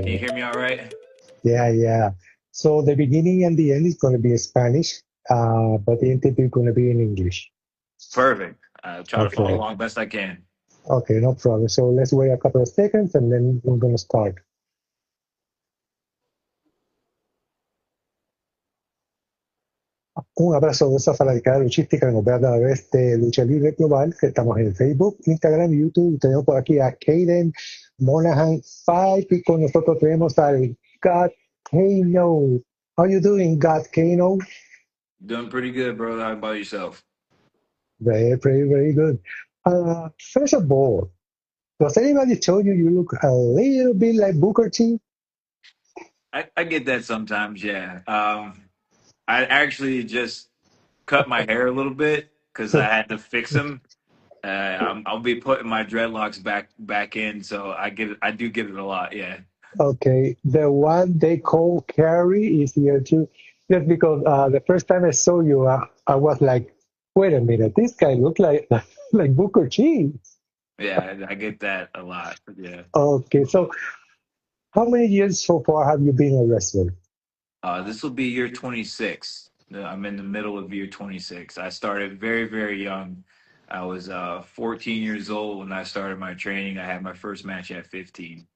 Can you Okay. hear me all right? Yeah, yeah. So the beginning and the end is going to be in Spanish, but the interview is going to be in English. Perfect. I'll try to follow Okay. along best I can. Okay, no problem. So let's wait a couple of seconds and then we're going to start. Un abrazo de esa fanática luchística que nos ve a través de Lucha Libre Global, que estamos en Facebook, Instagram y YouTube. Tenemos por aquí a Kaden Monahan Five y con nosotros tenemos al God Kno. How you doing, God Kno? Doing pretty good, bro. How about yourself? Very good. First of all, does anybody tell you you look a little bit like Booker T? I get that sometimes, yeah. I actually just cut my hair a little bit because I had to fix them. I'll be putting my dreadlocks back in, so I get it. I do get it a lot, yeah. Okay, the one they call Carrie is here too. Just because the first time I saw you, I was like, wait a minute, this guy look like like Booker T. Yeah, I get that a lot, yeah. Okay, so how many years so far have you been a wrestler? This will be year 26. I'm in the middle of year 26. I started very, very young. I was 14 years old when I started my training. I had my first match at 15.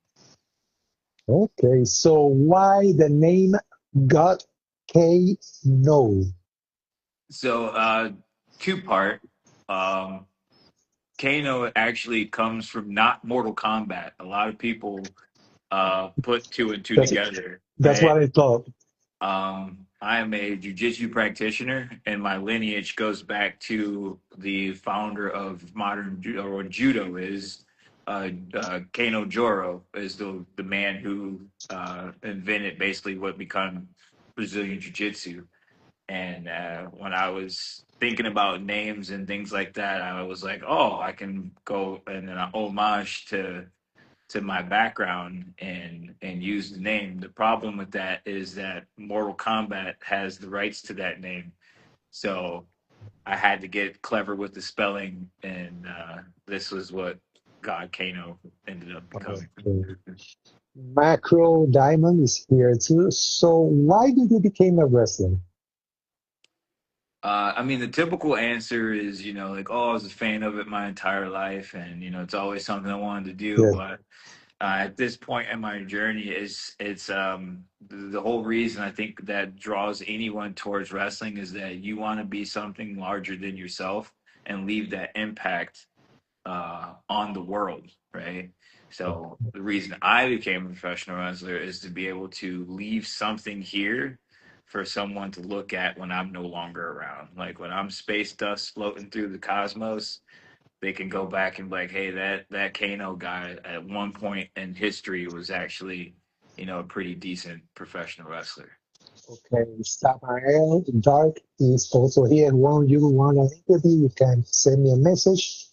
Okay, so why the name God K No? So, two part. Um, Kano actually comes from not Mortal Kombat. A lot of people put two and two That's together, that's right? what I thought. I am a jujitsu practitioner, and my lineage goes back to the founder of modern or judo is Kano Joro is the man who invented basically what become Brazilian jiu-jitsu. And when I was thinking about names and things like that, I was like, oh, I can go and then homage to my background and use the name. The problem with that is that Mortal Kombat has the rights to that name, so I had to get clever with the spelling, and this was what God Kano ended up becoming. Okay. Macro Diamond is here too. So why did you become a wrestler? I mean, the typical answer is, like, oh, I was a fan of it my entire life, and it's always something I wanted to do. Yes. But at this point in my journey, it's the whole reason I think that draws anyone towards wrestling is that you want to be something larger than yourself and leave that impact on the world, right? So the reason I became a professional wrestler is to be able to leave something here for someone to look at when I'm no longer around. Like when I'm space dust floating through the cosmos, they can go back and be like, hey, that Kano guy at one point in history was actually, a pretty decent professional wrestler. Okay, Samael Dark is also here. When you want an interview, you can send me a message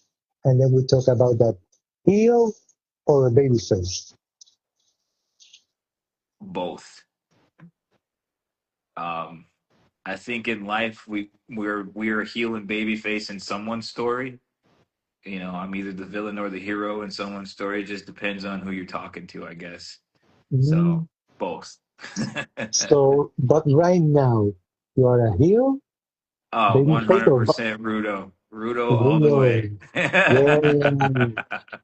and then we talk about that. Heel or a baby face? Both. Um, I think in life we're a heel and baby face in someone's story. I'm either the villain or the hero in someone's story. It just depends on who you're talking to, I guess. So Mm, both. so, but right now, you are a heel, Oh, baby face, or 100% Rudo. Rudo all the Rudo? way. Yeah,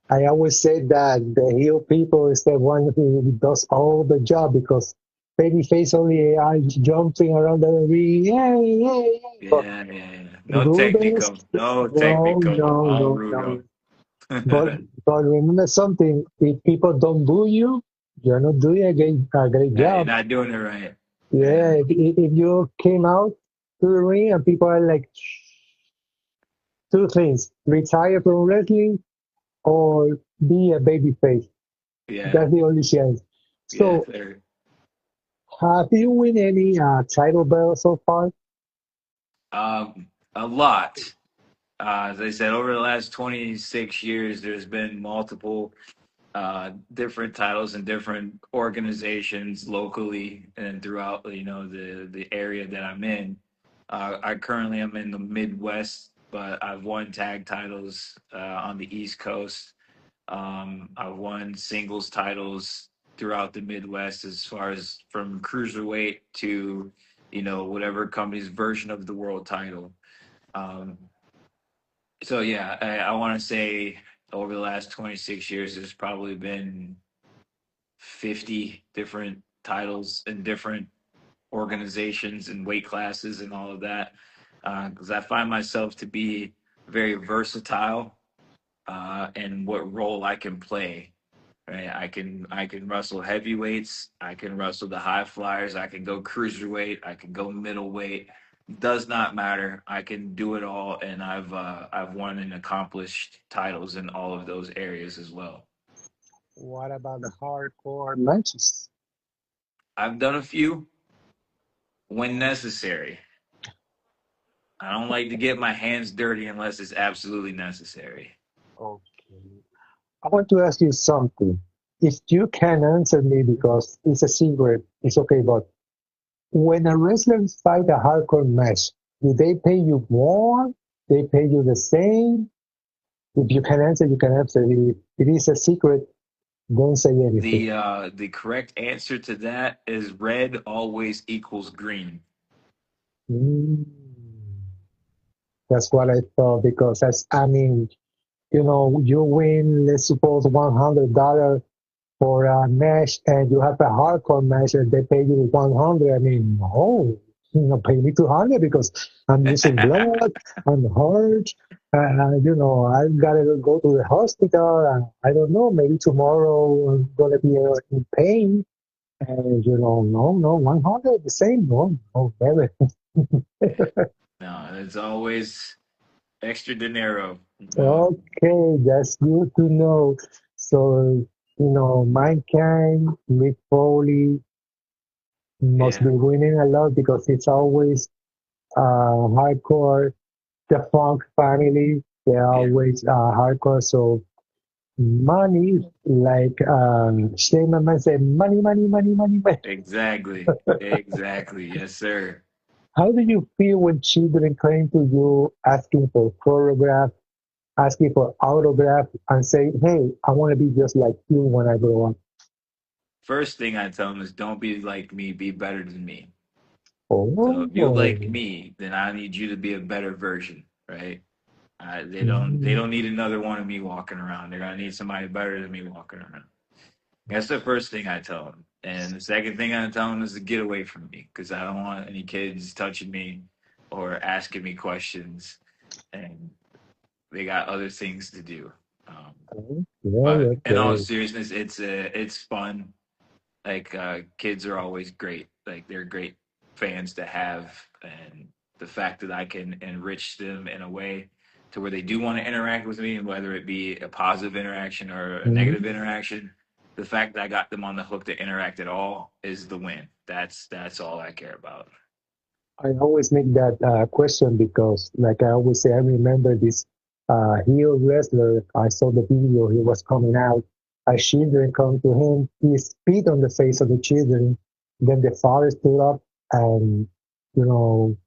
I always say that the heel people is the one who does all the job because babyface only are jumping around the ring, yeah. But Yeah, yeah, yeah. No Rudos, technical. No no, technical. no, All no, no. Rudo. But remember something: if people don't boo you, you're not doing a great Yeah, you're job. not doing it right. Yeah. Yeah, if you came out to the ring and people are like two things: retire from wrestling or be a babyface. Yeah. That's the only chance. Yeah. So, Fair. have you win any title belts so far? A lot. As I said, over the last 26 years, there's been multiple different titles in different organizations locally and throughout, the area that I'm in. I currently am in the Midwest, but I've won tag titles on the East Coast. I've won singles titles throughout the Midwest, as far as from cruiserweight to, whatever company's version of the world title. Um, so yeah, I want to say over the last 26 years, there's probably been 50 different titles in different organizations and weight classes and all of that. Because I find myself to be very versatile in what role I can play. Right, I can wrestle heavyweights, I can wrestle the high flyers, I can go cruiserweight, I can go middleweight. Does not matter. I can do it all, and I've won and accomplished titles in all of those areas as well. What about the hardcore matches? I've done a few when necessary. I don't like to get my hands dirty unless it's absolutely necessary. Okay. I want to ask you something. If you can answer me because it's a secret, it's okay, but when a wrestler fight a hardcore match, do they pay you more? They pay you the same? If you can answer, you can answer. If it is a secret, don't say anything. The correct answer to that is red always equals green. Mm, that's what I thought because I mean, you win, let's suppose $100 for a match and you have a hardcore match and they pay you 100. I mean, no, pay me 200 because I'm losing blood, I'm hurt. I gotta go to the hospital. I don't know, maybe tomorrow I'm gonna be in pain. And no, 100 the same. No, no, never. No, it's always extra dinero. Okay, that's good to know. So, mankind, Mick Foley must Yeah, be winning a lot because it's always hardcore. The Funk family, they're yeah, always hardcore. So, money, like Shane McMahon said, money, money, money, money, money. exactly, exactly. Yes, sir. How do you feel when children come to you asking for photograph, asking for autograph, and say, "Hey, I want to be just like you when I grow up"? First thing I tell them is don't be like me, be better than me. So if you Oh, like me, then I need you to be a better version, right? They don't mm, need another one of me walking around. They're gonna need somebody better than me walking around. That's the first thing I tell them. And the second thing I tell them is to get away from me because I don't want any kids touching me or asking me questions. And they got other things to do. Um, okay, but in all okay. seriousness, it's fun. Like kids are always great. Like they're great fans to have, and the fact that I can enrich them in a way to where they do want to interact with me, and whether it be a positive interaction or a Mm. negative interaction, the fact that I got them on the hook to interact at all is the win. That's all I care about. I always make that question because, like I always say, I remember this heel wrestler. I saw the video. He was coming out. Children come to him. He spit on the face of the children. Then the father stood up and, you know,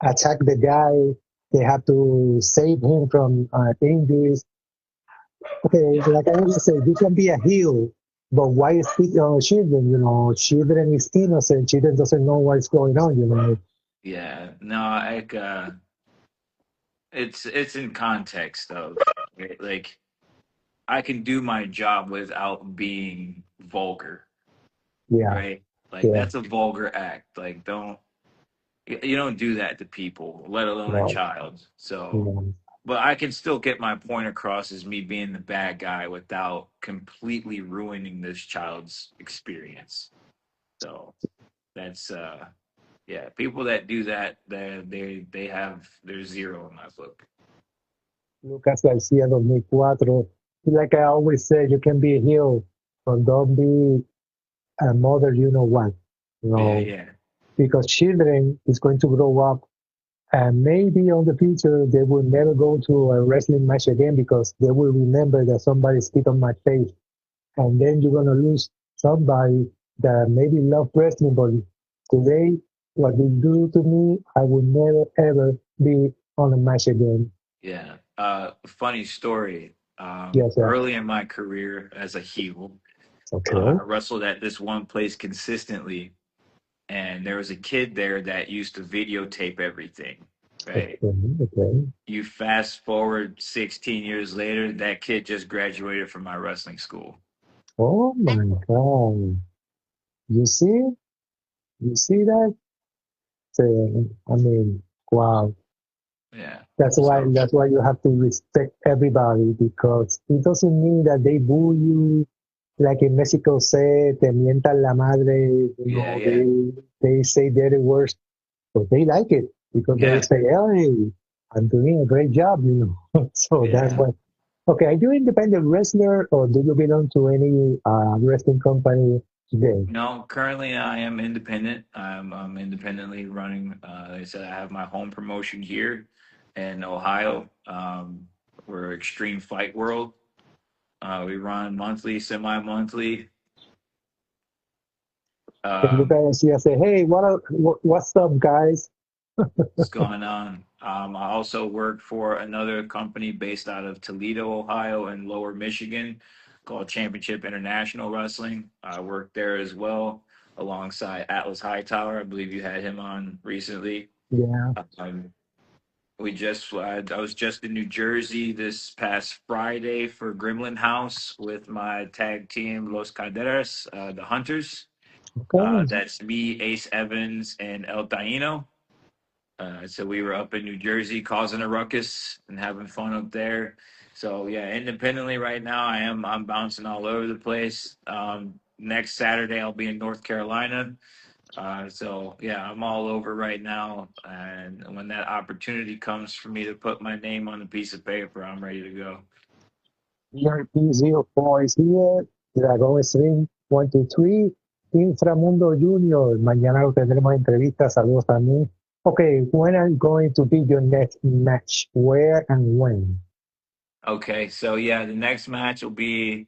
attacked the guy. They have to save him from injuries. Okay, like I always say, you can be a heel, but why spit on children? Children is innocent. Children doesn't know what's going on. Yeah, no, it's in context of right? Like I can do my job without being vulgar, Yeah, right? Like yeah, that's a vulgar act. Like you don't do that to people, let alone a no, child. So, no. but I can still get my point across as me being the bad guy without completely ruining this child's experience. So that's yeah, people that do that, they have they're zero in my book. Lucas Garcia 2004. Like I always say, you can be a hero, but don't be a mother, you know what? You Yeah, know, yeah, because children is going to grow up and maybe on the future they will never go to a wrestling match again because they will remember that somebody spit on my face. And then you're gonna lose somebody that maybe love wrestling, but today what you do to me, I will never ever be on a match again. yeah. Funny story. Yes, sir. Early in my career as a heel, Okay. I wrestled at this one place consistently, and there was a kid there that used to videotape everything. Right. Okay. Okay. You fast forward 16 years later, that kid just graduated from my wrestling school. Oh my God. You see? You see that? I mean, wow. Yeah. So That's why you have to respect everybody because it doesn't mean that they boo you. Like in Mexico say, te mientan la madre, yeah, yeah, they say dirty words, but they like it because they yeah, say, hey, I'm doing a great job. So that's yeah. why. Okay, are you independent wrestler or do you belong to any wrestling company today? No, currently I am independent. I'm independently running. Like I said, I have my home promotion here in Ohio. We're Extreme Fight World. We run monthly, semi-monthly. Can you Um, guys see, I say, hey, what's up, guys? what's going on? I also work for another company based out of Toledo, Ohio, and Lower Michigan, called Championship International Wrestling. I work there as well, alongside Atlas Hightower. I believe you had him on recently. Yeah, Um, I was just in New Jersey this past Friday for Gremlin House with my tag team Los Calderas, the Hunters. okay. That's me, Ace Evans, and El Taino. So we were up in New Jersey causing a ruckus and having fun up there. So yeah, independently right now, I'm bouncing all over the place. Next Saturday I'll be in North Carolina. So yeah, I'm all over right now. And when that opportunity comes for me to put my name on a piece of paper, I'm ready to go. ERP04 is here. Dragon Stream 123. Inframundo Junior. Mañana lo tendremos entrevistas. Saludos también. Okay, when are you going to be your next match? Where and when? Okay, so yeah, the next match will be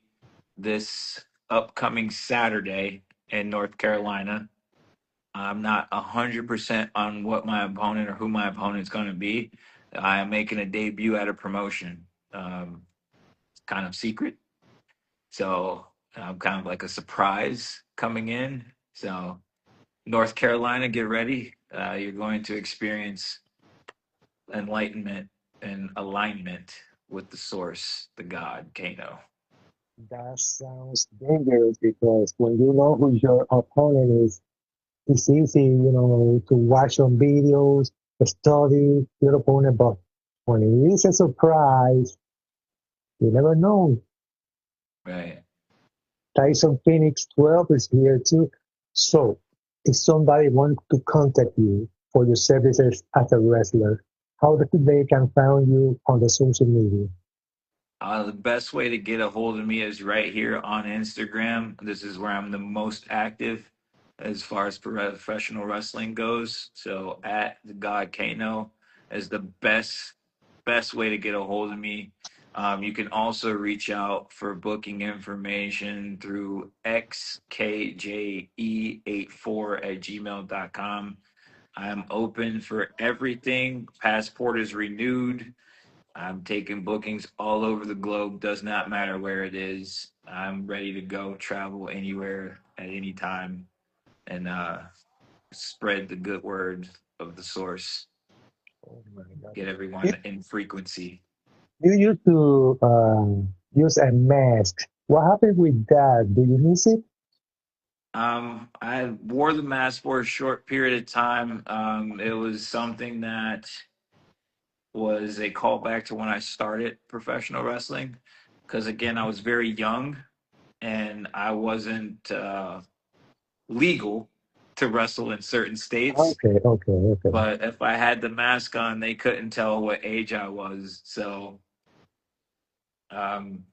this upcoming Saturday in North Carolina. I'm not 100% on what my opponent or who my opponent's going to be. I am making a debut at a promotion. It's kind of secret. So I'm kind of like a surprise coming in. So, North Carolina, get ready. You're going to experience enlightenment and alignment with the source, the God, Kano. That sounds dangerous because when you know who your opponent is, it's easy, to watch on videos, study your opponent, but when it is a surprise, you never know. Right. Tyson Phoenix 12 is here too. So, if somebody wants to contact you for your services as a wrestler, how they can find you on the social media? The best way to get a hold of me is right here on Instagram. This is where I'm the most active as far as professional wrestling goes. So at the God Kano is the best way to get a hold of me. You can also reach out for booking information through xkje84@gmail.com. I'm open for everything. Passport is renewed. I'm taking bookings all over the globe. Does not matter where it is. I'm ready to go travel anywhere at any time and spread the good word of the source. Oh my God. Get You, everyone in frequency. you used to use a mask. What happened with that? Do you miss it? I wore the mask for a short period of time. It was something that was a callback to when I started professional wrestling. Because again, I was very young and I wasn't legal to wrestle in certain states. Okay, okay, okay, But if I had the mask on, they couldn't tell what age I was. So um,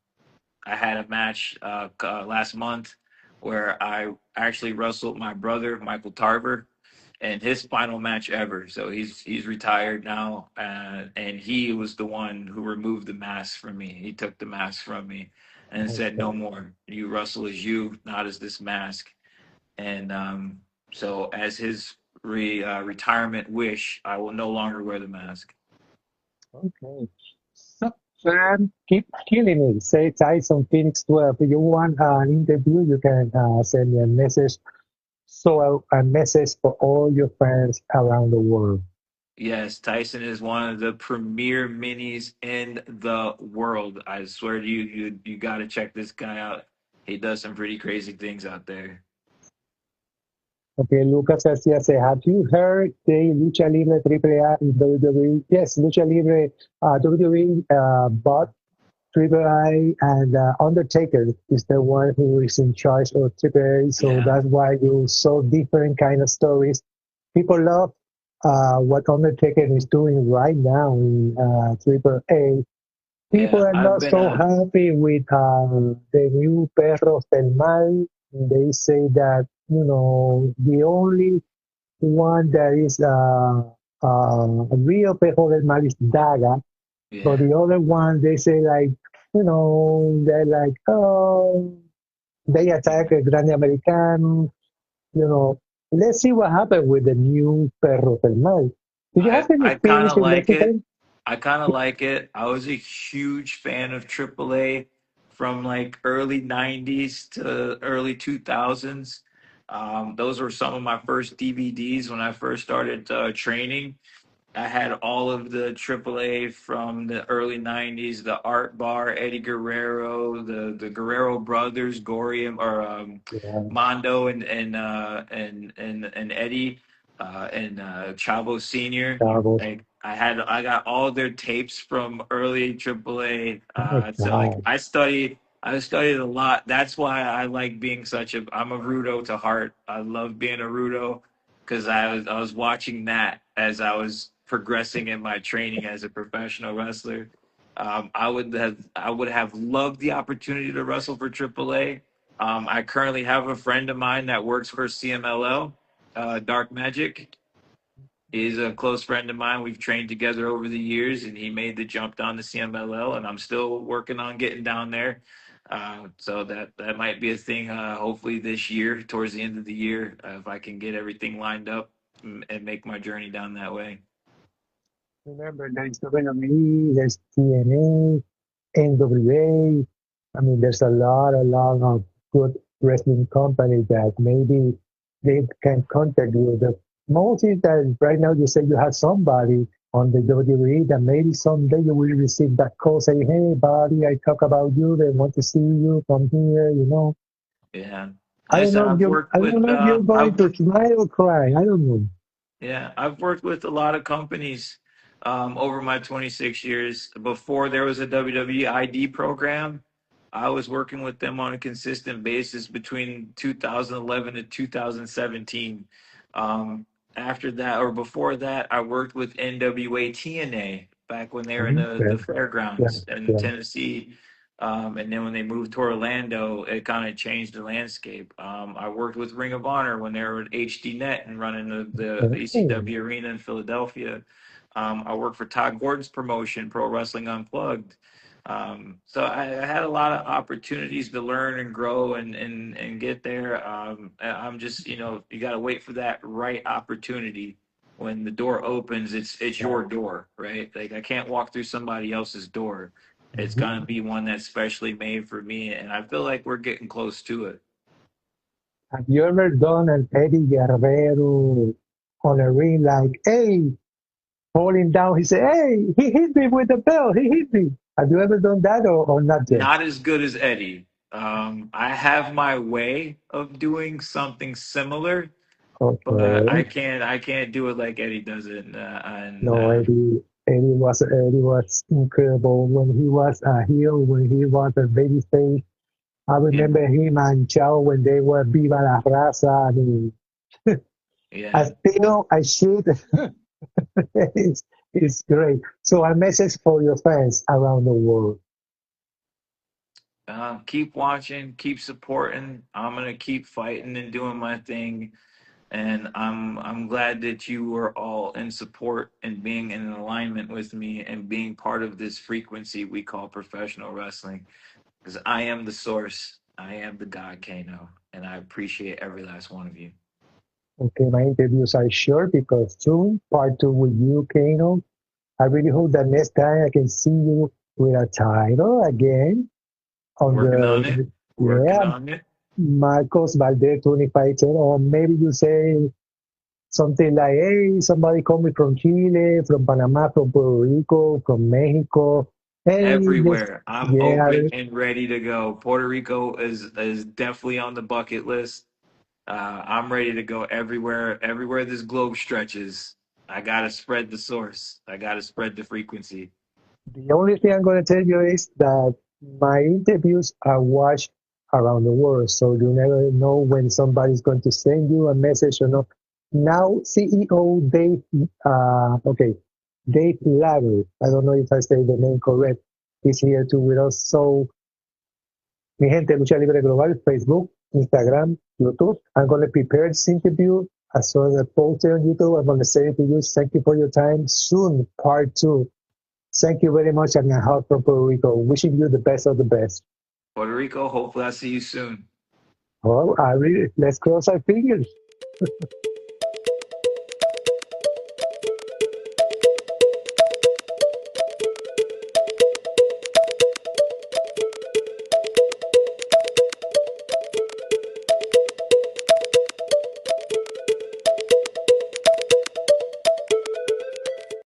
I had a match last month where I actually wrestled my brother Michael Tarver in his final match ever. So he's retired now, and he was the one who removed the mask from me. He took the mask from me and said, "No okay, more. You wrestle as you, not as this mask." And so, as his retirement wish, I will no longer wear the mask. okay. Sam, keep killing it. Say Tyson Phoenix 12. If you want an interview, you can send me a message. So a message for all your fans around the world. Yes, Tyson is one of the premier minis in the world. I swear to you, you got to check this guy out. He does some pretty crazy things out there. Okay, Lucas Garcia say, have you heard the Lucha Libre AAA in WWE? Yes, Lucha Libre WWE bought AAA and Undertaker is the one who is in charge of AAA. So Yeah, that's why you saw different kind of stories. People love what Undertaker is doing right now in AAA. People yeah. are I've not been so a happy with the new Perros del Mal. They say that, the only one that is a real Perro del Mal is Daga. So yeah. the other one, they say like, they're like, oh, they attack a Grande Americano, you know. Let's see what happened with the new Perro del Mal. Do you have any I kind experience of in like Mexico? it. I kind of like it. I was a huge fan of AAA from like early 90s to early 2000s. Those were some of my first DVDs when I first started training. I had all of the AAA from the early '90s, the Art Bar, Eddie Guerrero, the Guerrero brothers, Gorium or Yeah, Mondo and Eddie and Chavo Senior. Davos. Like I got all their tapes from early AAA. Oh my So like God. I studied a lot. That's why I like being I'm a Rudo to heart. I love being a Rudo because I was watching that as I was progressing in my training as a professional wrestler. I would have loved the opportunity to wrestle for AAA. I currently have a friend of mine that works for CMLL, Dark Magic. He's a close friend of mine. We've trained together over the years, and he made the jump down to CMLL, and I'm still working on getting down there. So that might be a thing. Hopefully this year, towards the end of the year, if I can get everything lined up and make my journey down that way. Remember, there's WWE, there's TNA, NWA. I mean, there's a lot of good wrestling companies that maybe they can contact you. The most is that right now you say you have somebody on the WWE that maybe someday you will receive that call saying, hey, buddy, I talk about you. They want to see you. Come here. Yeah, I like I don't said, know if I don't know if you're going to smile or cry. I don't know. Yeah, I've worked with a lot of companies over my 26 years. Before there was a WWE ID program, I was working with them on a consistent basis between 2011 to 2017. Um, After that, or before that, I worked with NWA TNA back when they were in the Okay. Yeah, fairgrounds in yeah. Tennessee. And then when they moved to Orlando, it kind of changed the landscape. I worked with Ring of Honor when they were at HD Net and running the Okay. ECW arena in Philadelphia. I worked for Todd Gordon's promotion, Pro Wrestling Unplugged. So I had a lot of opportunities to learn and grow and get there. I'm just, you got to wait for that right opportunity. When the door opens, it's Yeah. your door, right? Like I can't walk through somebody else's door. It's Mhm. gonna be one that's specially made for me, and I feel like we're getting close to it. Have you ever done an Eddie Guerrero on a ring like, hey, falling down? He said, hey, he hit me with the bell. He hit me. Have you ever done that or not yet? Not as good as Eddie. I have my way of doing something similar, but Okay. I can't do it like Eddie does it. No, Eddie was incredible when he was a heel, when he was a baby face. I Yeah, remember him and Chao when they were Viva la Raza. I mean, I yeah. feel I should. it's great. So a message for your fans around the world. Keep watching, keep supporting. I'm gonna keep fighting and doing my thing. And I'm glad that you were all in support and being in alignment with me and being part of this frequency we call professional wrestling. Because I am the source, I am the God Kano, and I appreciate every last one of you. Okay, my interviews are short because soon, part two with you, Kano. I really hope that next time I can see you with a title again on Working on it. the, Working yeah, on it. Marcos Valdez 2510, or maybe you say something like, hey, somebody called me from Chile, from Panama, from Puerto Rico, from Mexico. Hey, this, Everywhere. I'm yeah, open and ready to go. Puerto Rico is definitely on the bucket list. I'm ready to go everywhere. Everywhere this globe stretches, I gotta spread the source. I gotta spread the frequency. the only thing I'm going to tell you is that my interviews are watched around the world, so you never know when somebody's going to send you a message or not. Now, CEO Dave, okay, Dave Laver, I don't know if I say the name correct, is here too with us. So, mi gente, Lucha Libre Global, Facebook, Instagram, YouTube. I'm going to prepare this interview as soon as I post it on YouTube. I'm going to say it to you. Thank you for your time. Soon, part two. Thank you very much, and a hug from Puerto Rico. Wishing you the best of the best. Puerto Rico, hopefully I see you soon. Well, let's cross our fingers.